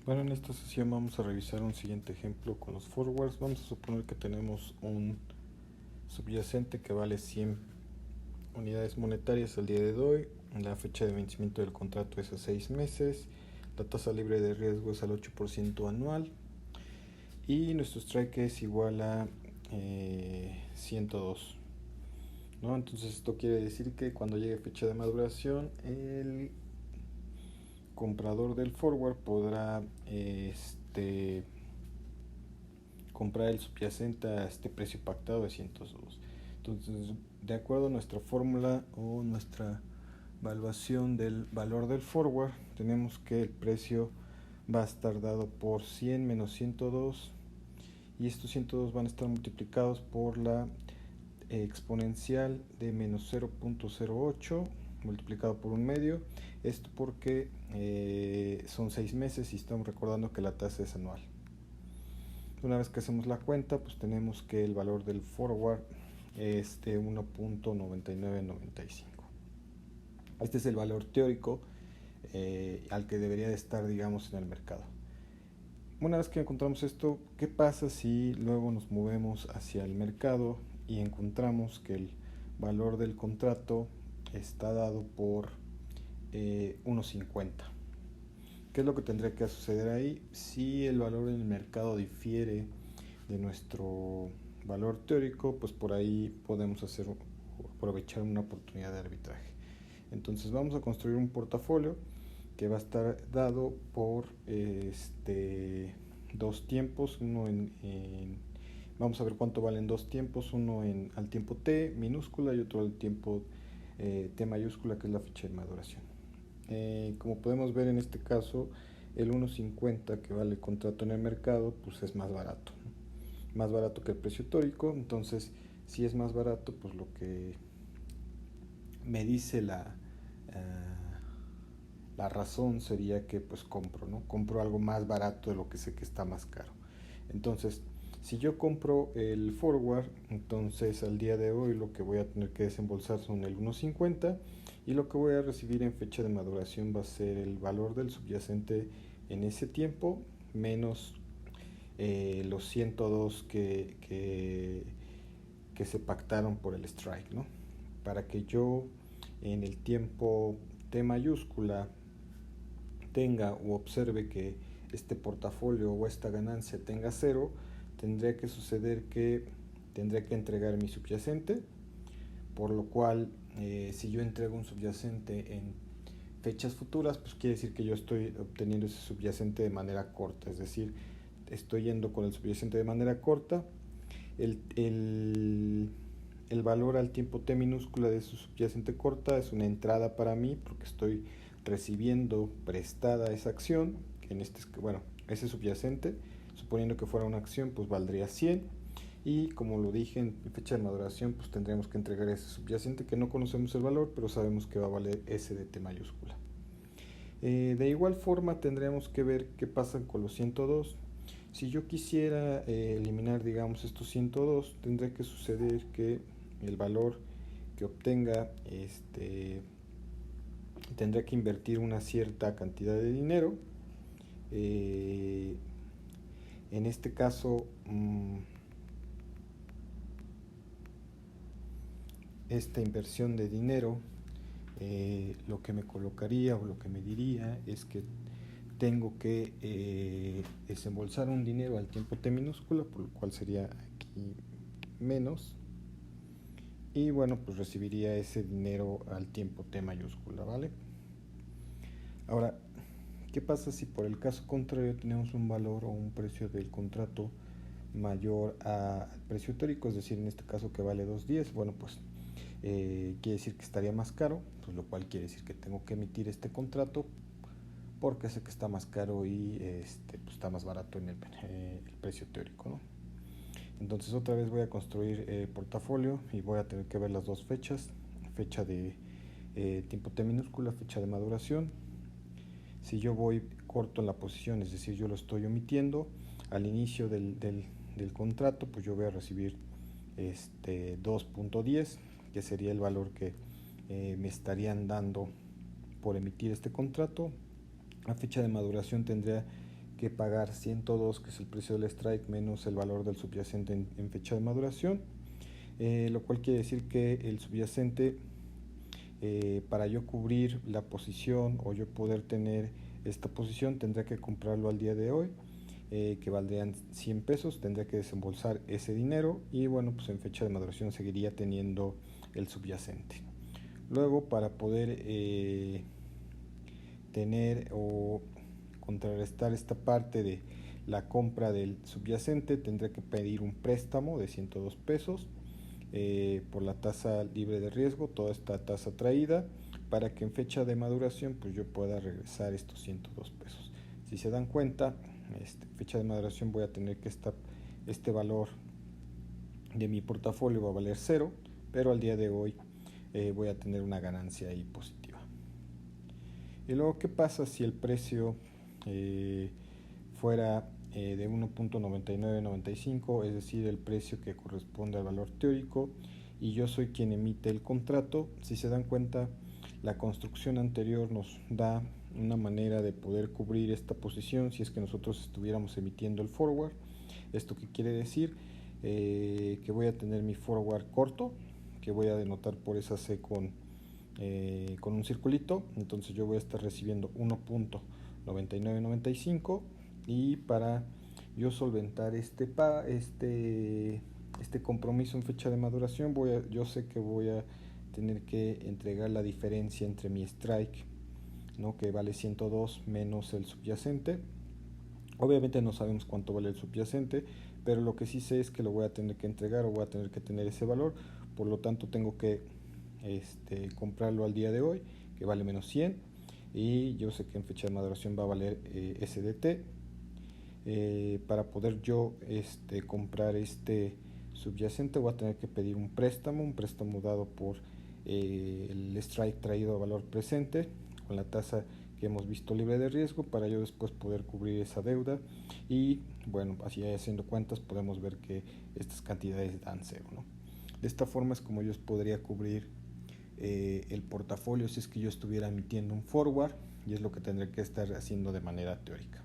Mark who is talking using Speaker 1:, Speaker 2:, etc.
Speaker 1: Bueno, en esta sesión vamos a revisar un siguiente ejemplo con los forwards. Vamos a suponer que tenemos un subyacente que vale 100 unidades monetarias al día de hoy. La fecha de vencimiento del contrato es a 6 meses. La tasa libre de riesgo es al 8% anual. Y nuestro strike es igual a 102. ¿No? Entonces esto quiere decir que cuando llegue fecha de maduración, el comprador del forward podrá comprar el subyacente a este precio pactado de 102. Entonces, de acuerdo a nuestra fórmula o nuestra evaluación del valor del forward, tenemos que el precio va a estar dado por 100 menos 102 y estos 102 van a estar multiplicados por la exponencial de menos 0.08 multiplicado por un medio. Esto porque son 6 meses y estamos recordando que la tasa es anual. Una vez que hacemos la cuenta, pues tenemos que el valor del forward es de 1.9995. Este es el valor teórico al que debería de estar, digamos, en el mercado. Una vez que encontramos esto, ¿qué pasa si luego nos movemos hacia el mercado y encontramos que el valor del contrato está dado por 1.50? ¿Qué es lo que tendría que suceder ahí? Si el valor en el mercado difiere de nuestro valor teórico, pues por ahí podemos aprovechar una oportunidad de arbitraje. Entonces vamos a construir un portafolio que va a estar dado por dos tiempos, vamos a ver cuánto valen dos tiempos, uno al tiempo t minúscula y otro al tiempo t mayúscula, que es la fecha de maduración. Como podemos ver en este caso, el 1.50 que vale el contrato en el mercado, pues es más barato, ¿no? Más barato que el precio teórico. Entonces, si es más barato, pues lo que me dice la razón sería que pues compro, ¿no? Compro algo más barato de lo que sé que está más caro. Entonces, si yo compro el forward, entonces al día de hoy lo que voy a tener que desembolsar son el 1.50 y lo que voy a recibir en fecha de maduración va a ser el valor del subyacente en ese tiempo menos los 102 que se pactaron por el strike, ¿no? Para que yo en el tiempo T mayúscula tenga o observe que este portafolio o esta ganancia tenga cero, tendría que suceder que tendría que entregar mi subyacente, por lo cual si yo entrego un subyacente en fechas futuras, pues quiere decir que yo estoy obteniendo ese subyacente de manera corta, es decir, estoy yendo con el subyacente de manera corta. El valor al tiempo t minúscula de su subyacente corta es una entrada para mí porque estoy recibiendo prestada esa acción, que ese subyacente, suponiendo que fuera una acción, pues valdría 100 y como lo dije en fecha de maduración, pues tendríamos que entregar ese subyacente que no conocemos el valor, pero sabemos que va a valer S de t mayúscula. De igual forma tendríamos que ver qué pasa con los 102. Si yo quisiera eliminar, digamos, estos 102, tendría que suceder que el valor que obtenga tendría que invertir una cierta cantidad de dinero. En este caso, esta inversión de dinero, lo que me colocaría o lo que me diría es que tengo que desembolsar un dinero al tiempo t minúscula, por lo cual sería aquí menos, y bueno, pues recibiría ese dinero al tiempo t mayúscula, ¿vale? Ahora, ¿qué pasa si por el caso contrario tenemos un valor o un precio del contrato mayor al precio teórico? Es decir, en este caso que vale 2.10, bueno, pues quiere decir que estaría más caro, pues lo cual quiere decir que tengo que emitir este contrato porque sé que está más caro y pues está más barato en el precio teórico, ¿no? Entonces otra vez voy a construir portafolio y voy a tener que ver las dos fechas, fecha de tiempo t minúscula, fecha de maduración. Si yo voy corto en la posición, es decir, yo lo estoy omitiendo, al inicio del contrato, pues yo voy a recibir 2.10, que sería el valor que me estarían dando por emitir este contrato. A fecha de maduración tendría que pagar 102, que es el precio del strike, menos el valor del subyacente en fecha de maduración, lo cual quiere decir que el subyacente, para yo cubrir la posición o yo poder tener esta posición, tendría que comprarlo al día de hoy, que valdrían 100 pesos, tendría que desembolsar ese dinero y bueno, pues en fecha de maduración seguiría teniendo el subyacente. Luego, para poder tener o contrarrestar esta parte de la compra del subyacente, tendré que pedir un préstamo de 102 pesos por la tasa libre de riesgo, toda esta tasa traída, para que en fecha de maduración pues yo pueda regresar estos 102 pesos. Si se dan cuenta, fecha de maduración voy a tener que este valor de mi portafolio va a valer 0, pero al día de hoy voy a tener una ganancia ahí positiva. Y luego, ¿qué pasa si el precio fuera de 1.9995, es decir, el precio que corresponde al valor teórico, y yo soy quien emite el contrato? Si se dan cuenta, la construcción anterior nos da una manera de poder cubrir esta posición si es que nosotros estuviéramos emitiendo el forward. ¿Esto qué quiere decir? Que voy a tener mi forward corto, que voy a denotar por esa C con un circulito. Entonces yo voy a estar recibiendo 1.9995, y para yo solventar este compromiso en fecha de maduración, yo sé que voy a tener que entregar la diferencia entre mi strike, ¿no?, que vale 102, menos el subyacente. Obviamente no sabemos cuánto vale el subyacente, pero lo que sí sé es que lo voy a tener que entregar, o voy a tener que tener ese valor. Por lo tanto tengo que comprarlo al día de hoy, que vale menos 100, y yo sé que en fecha de maduración va a valer SDT. Para poder yo comprar este subyacente, voy a tener que pedir un préstamo dado por el strike traído a valor presente, con la tasa que hemos visto libre de riesgo, para yo después poder cubrir esa deuda. Y bueno, así haciendo cuentas podemos ver que estas cantidades dan 0, ¿no? De esta forma es como yo podría cubrir el portafolio si es que yo estuviera emitiendo un forward, y es lo que tendré que estar haciendo de manera teórica.